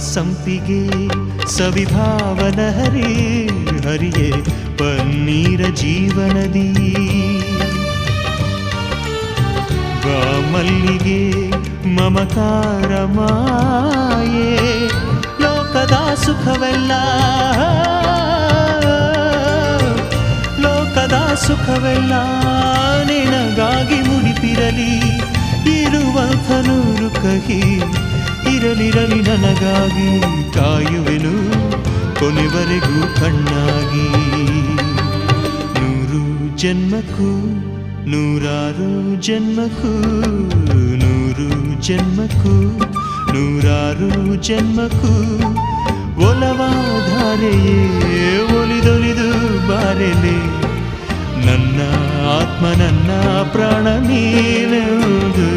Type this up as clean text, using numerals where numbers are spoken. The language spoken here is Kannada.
ಸಂಪಿಗೆ ಸವಿಭಾವನ ಹರಿಯೇ ಪನ್ನೀರ ಜೀವನದಿ ಮಲ್ಲಿಗೆ ಮಮಕಾರ ಮಾಯೆ ಲೋಕದ ಸುಖವೆಲ್ಲ ನಿನಗಾಗಿ ಮುಡಿಪಿರಲಿ ಇರುವಂಥ ನೂರು ಕಹಿ ಇರಲಿರಲಿ ನನಗಾಗಿ ಕಾಯುವೆನು ಕೊನೆವರೆಗೂ ಕಣ್ಣಾಗಿ ನೂರು ಜನ್ಮಕ್ಕೂ ನೂರಾರು ಜನ್ಮಕ್ಕೂ ನೂರು ಜನ್ಮಕ್ಕೂ ನೂರಾರು ಜನ್ಮಕ್ಕೂ ಒಲವಾಧಾರೆಯೇ ಒಲಿದೊಲಿದು ಬಾರೆಲೆ ನನ್ನ ಆತ್ಮ ನನ್ನ ಪ್ರಾಣ ನೀನೆಂದು